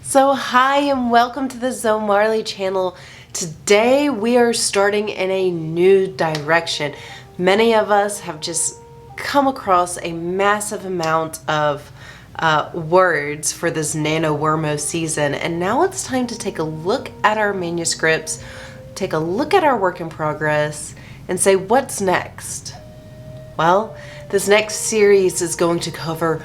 So hi and welcome to the Zoe Marley channel. Today we are starting in a new direction. Many of us have just come across a massive amount of words for this NaNoWriMo season, and now it's time to take a look at our manuscripts, take a look at our work in progress, and say what's next. Well, this next series is going to cover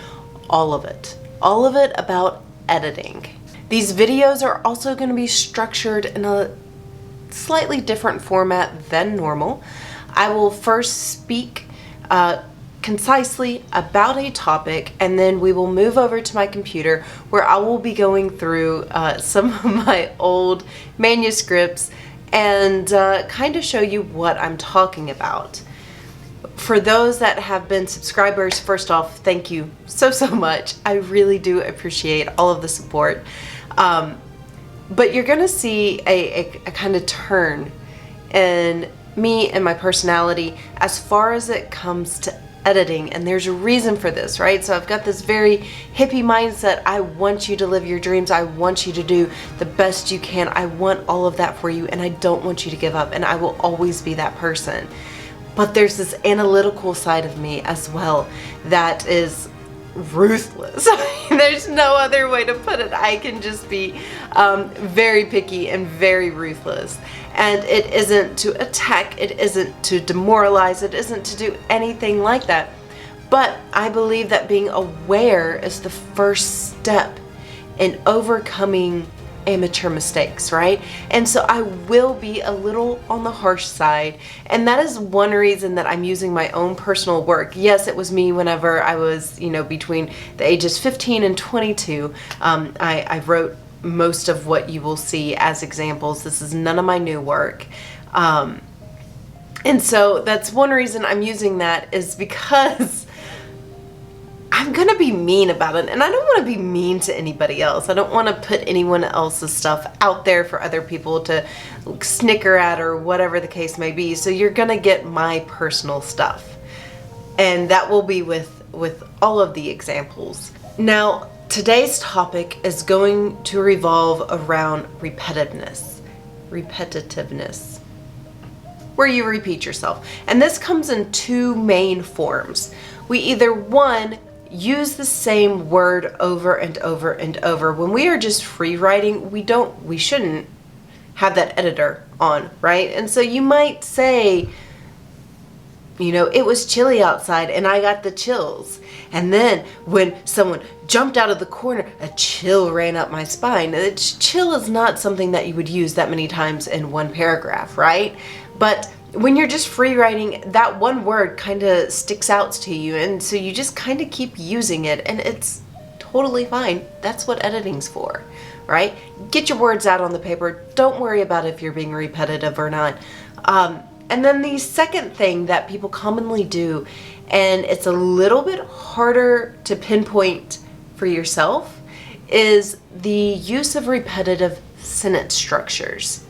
all of it about editing. These videos are also going to be structured in a slightly different format than normal. I will first speak concisely about a topic, and then we will move over to my computer where I will be going through some of my old manuscripts and kind of show you what I'm talking about. For those that have been subscribers, first off, thank you so much. I really do appreciate all of the support. But you're gonna see a kind of turn in me and my personality as far as it comes to editing, and there's a reason for this, right? So I've got this very hippie mindset. I want you to live your dreams. I want you to do the best you can. I want all of that for you, and I don't want you to give up, and I will always be that person. But there's this analytical side of me as well that is ruthless. There's no other way to put it. I can just be very picky and very ruthless. And it isn't to attack, it isn't to demoralize, it isn't to do anything like that. But I believe that being aware is the first step in overcoming amateur mistakes, right? And so I will be a little on the harsh side, and that is one reason that I'm using my own personal work. Yes, it was me whenever I was, between the ages 15 and 22. I wrote most of what you will see as examples. This is none of my new work. And so that's one reason I'm using that, is because I'm gonna be mean about it, and I don't want to be mean to anybody else. I don't want to put anyone else's stuff out there for other people to snicker at or whatever the case may be. So you're gonna get my personal stuff, and that will be with all of the examples. Now, today's topic is going to revolve around repetitiveness, where you repeat yourself. And this comes in two main forms. We either, one, use the same word over and over and over. When we are just free writing, we shouldn't have that editor on, right? And so you might say, it was chilly outside and I got the chills. And then when someone jumped out of the corner, a chill ran up my spine. Chill is not something that you would use that many times in one paragraph, right? But when you're just free writing, that one word kind of sticks out to you, and so you just kind of keep using it, and it's totally fine. That's what editing's for, right? Get your words out on the paper. Don't worry about if you're being repetitive or not. And then the second thing that people commonly do, and it's a little bit harder to pinpoint for yourself, is the use of repetitive sentence structures.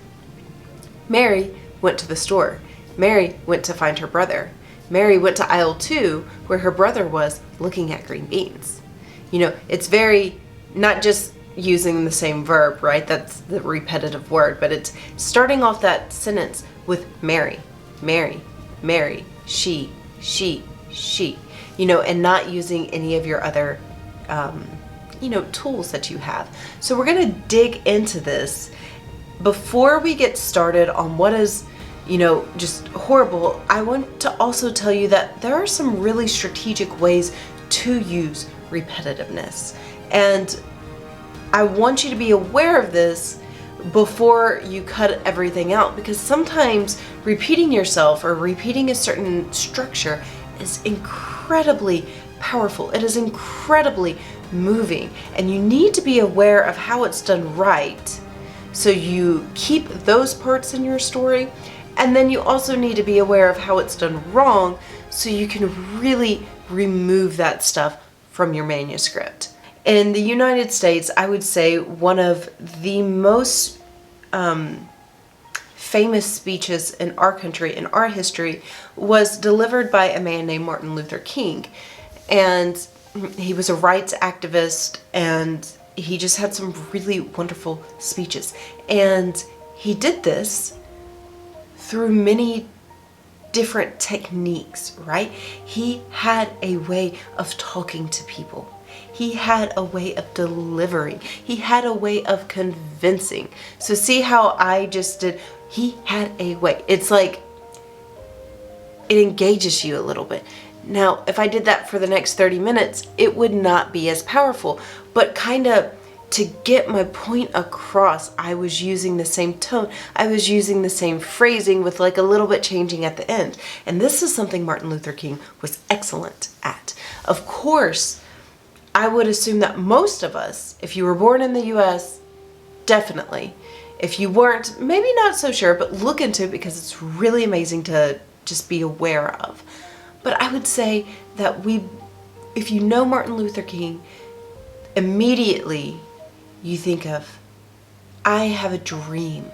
Mary went to the store. Mary went to find her brother. Mary went to aisle 2 where her brother was looking at green beans. It's very, not just using the same verb, right? That's the repetitive word, but it's starting off that sentence with Mary, Mary, Mary, she, and not using any of your other, tools that you have. So we're gonna dig into this. Before we get started on what is just horrible, I want to also tell you that there are some really strategic ways to use repetitiveness. And I want you to be aware of this before you cut everything out, because sometimes repeating yourself or repeating a certain structure is incredibly powerful. It is incredibly moving, and you need to be aware of how it's done right, so you keep those parts in your story. And then you also need to be aware of how it's done wrong, so you can really remove that stuff from your manuscript. In the United States, I would say one of the most famous speeches in our country, in our history, was delivered by a man named Martin Luther King. And he was a rights activist, and he just had some really wonderful speeches. And he did this through many different techniques, right? He had a way of talking to people. He had a way of delivering. He had a way of convincing. So see how I just did, he had a way. It's like, it engages you a little bit. Now, if I did that for the next 30 minutes, it would not be as powerful, but kind of to get my point across, I was using the same tone. I was using the same phrasing with like a little bit changing at the end. And this is something Martin Luther King was excellent at. Of course, I would assume that most of us, if you were born in the US, definitely. If you weren't, maybe not so sure, but look into it because it's really amazing to just be aware of. But I would say that if you know Martin Luther King, immediately you think of, I have a dream,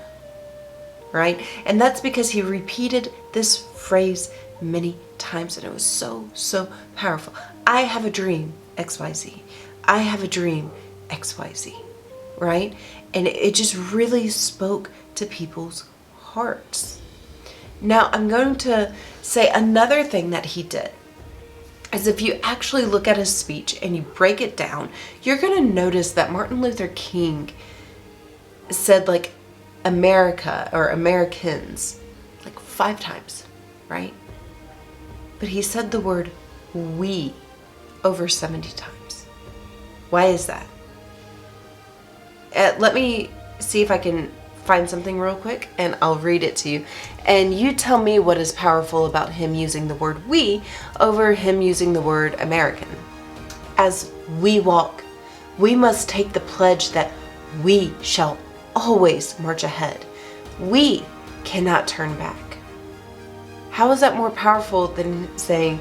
right? And that's because he repeated this phrase many times and it was so, so powerful. I have a dream, XYZ. I have a dream, XYZ, right? And it just really spoke to people's hearts. Now, I'm going to say another thing that he did is if you actually look at his speech and you break it down, you're going to notice that Martin Luther King said like America or Americans like 5 times, right? But he said the word we over 70 times. Why is that? Let me see if I can find something real quick and I'll read it to you. And you tell me what is powerful about him using the word we over him using the word American. As we walk, we must take the pledge that we shall always march ahead. We cannot turn back. How is that more powerful than saying,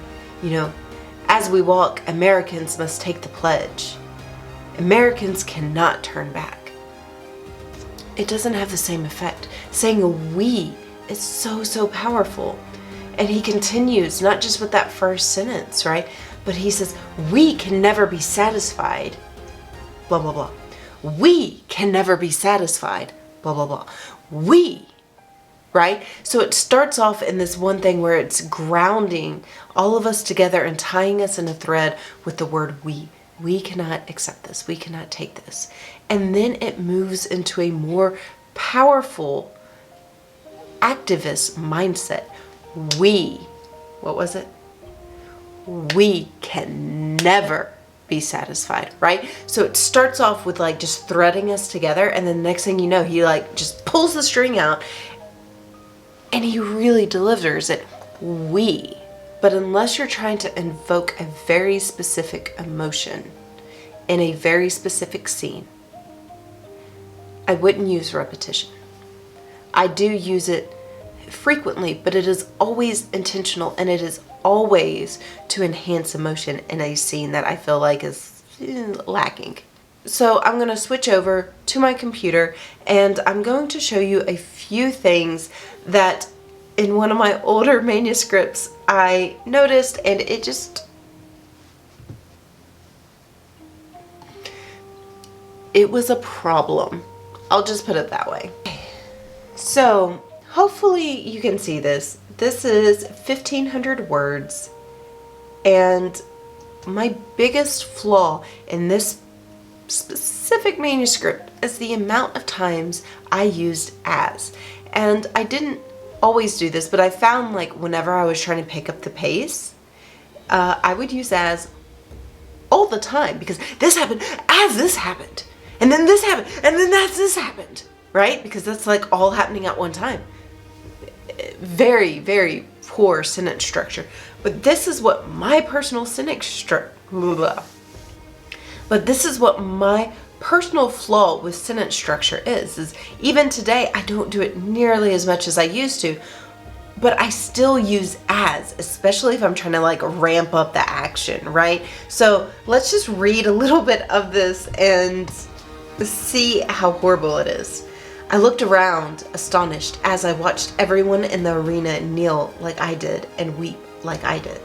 as we walk, Americans must take the pledge. Americans cannot turn back. It doesn't have the same effect. Saying a we is so, so powerful. And he continues, not just with that first sentence, right? But he says, we can never be satisfied, blah, blah, blah. We can never be satisfied, blah, blah, blah. We, right? So it starts off in this one thing where it's grounding all of us together and tying us in a thread with the word we. We cannot accept this. We cannot take this. And then it moves into a more powerful activist mindset. What was it? We can never be satisfied, right? So it starts off with like just threading us together, and then the next thing you know, he like just pulls the string out and he really delivers it. We. But unless you're trying to invoke a very specific emotion in a very specific scene, I wouldn't use repetition. I do use it frequently, but it is always intentional and it is always to enhance emotion in a scene that I feel like is lacking. So I'm going to switch over to my computer and I'm going to show you a few things that in one of my older manuscripts I noticed, and it was a problem. I'll just put it that way. So hopefully you can see this. This is 1,500 words, and my biggest flaw in this specific manuscript is the amount of times I used as. And I didn't always do this, but I found like whenever I was trying to pick up the pace, I would use as all the time because this happened as this happened, and then this happened, and then this happened, right? Because that's like all happening at one time. Very, very poor sentence structure. But this is what my personal personal flaw with sentence structure is even today I don't do it nearly as much as I used to, but I still use as, especially if I'm trying to like ramp up the action, right? So let's just read a little bit of this and see how horrible it is. I looked around astonished as I watched everyone in the arena kneel like I did and weep like I did.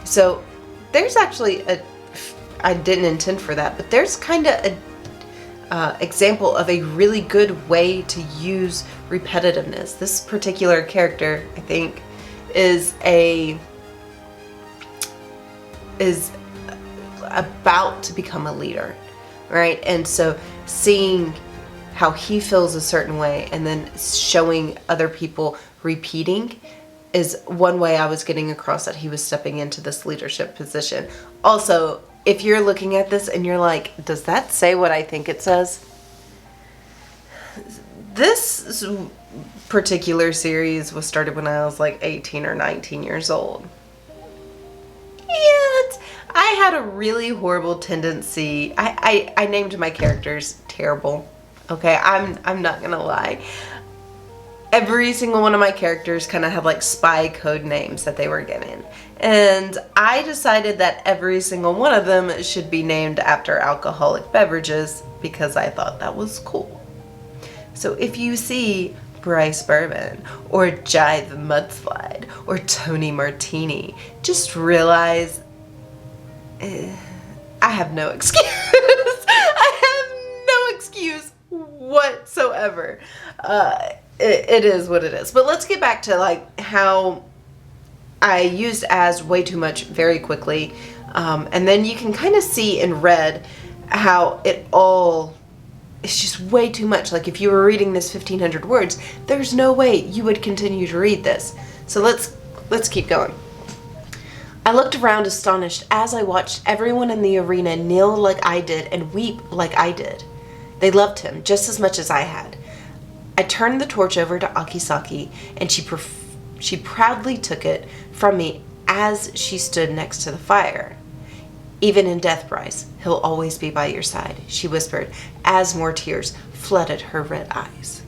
So there's actually I didn't intend for that, but there's kind of a example of a really good way to use repetitiveness. This particular character, I think, is about to become a leader, right? And so seeing how he feels a certain way and then showing other people repeating is one way I was getting across that he was stepping into this leadership position. Also, if you're looking at this and you're like, does that say what I think it says? This particular series was started when I was like 18 or 19 years old. And I had a really horrible tendency. I named my characters terrible. Okay, I'm not gonna lie. Every single one of my characters kind of had like spy code names that they were given. And I decided that every single one of them should be named after alcoholic beverages because I thought that was cool. So if you see Bryce Bourbon or Jai the Mudslide or Tony Martini, just realize I have no excuse. I have no excuse whatsoever. It is what it is. But let's get back to like how I used as way too much very quickly. And then you can kind of see in red how it's just way too much. Like if you were reading this 1,500 words, there's no way you would continue to read this. So let's keep going. I looked around astonished as I watched everyone in the arena kneel like I did and weep like I did. They loved him just as much as I had. I turned the torch over to Akisaki, and she proudly took it from me as she stood next to the fire. Even in death, Bryce, he'll always be by your side, she whispered as more tears flooded her red eyes.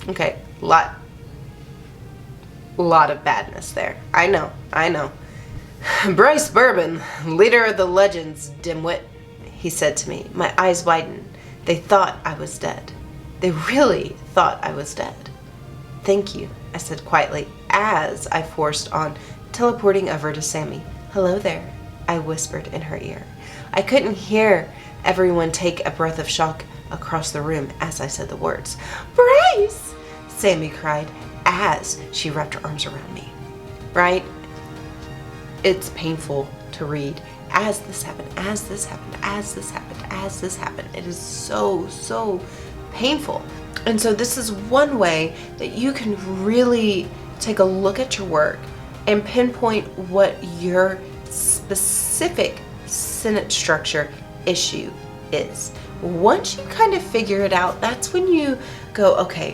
Okay, lot of badness there. I know. Bryce Bourbon, leader of the legends, dimwit, he said to me. My eyes widened. They thought I was dead. They really thought I was dead. Thank you, I said quietly as I forced on, teleporting over to Sammy. Hello there, I whispered in her ear. I couldn't hear everyone take a breath of shock across the room as I said the words. Bryce! Sammy cried as she wrapped her arms around me. Right? It's painful to read. As this happened, as this happened, as this happened, as this happened. It is so painful. And so this is one way that you can really take a look at your work and pinpoint what your specific sentence structure issue is. Once you kind of figure it out, that's when you go, okay,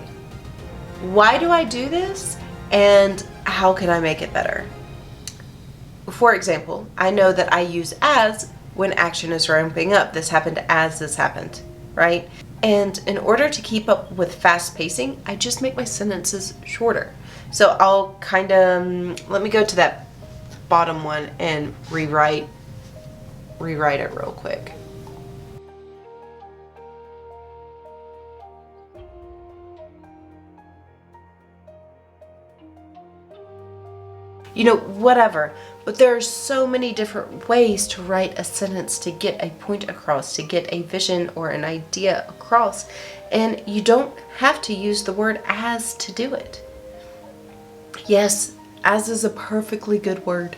why do I do this and how can I make it better? For example, I know that I use as when action is ramping up. This happened as this happened, right? And in order to keep up with fast pacing, I just make my sentences shorter. So I'll kind of, let me go to that bottom one and rewrite it real quick. You know, whatever. But there are so many different ways to write a sentence to get a point across, to get a vision or an idea across. And you don't have to use the word as to do it. Yes, as is a perfectly good word,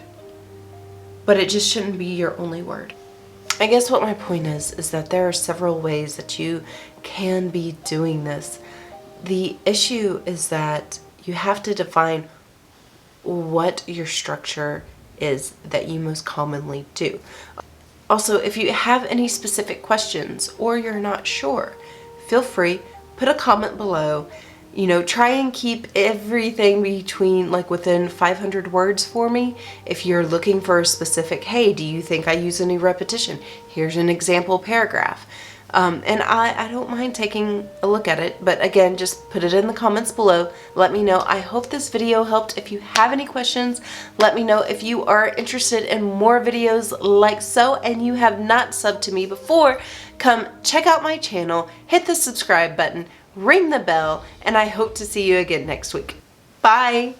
but it just shouldn't be your only word. I guess what my point is that there are several ways that you can be doing this. The issue is that you have to define what your structure is that you most commonly do. Also, if you have any specific questions or you're not sure, feel free, put a comment below. You know, try and keep everything between like within 500 words for me. If you're looking for a specific, hey, do you think I use any repetition? Here's an example paragraph. And I don't mind taking a look at it, but again, just put it in the comments below. Let me know. I hope this video helped. If you have any questions, let me know. If you are interested in more videos like so and you have not subbed to me before, come check out my channel, hit the subscribe button, ring the bell, and I hope to see you again next week. Bye!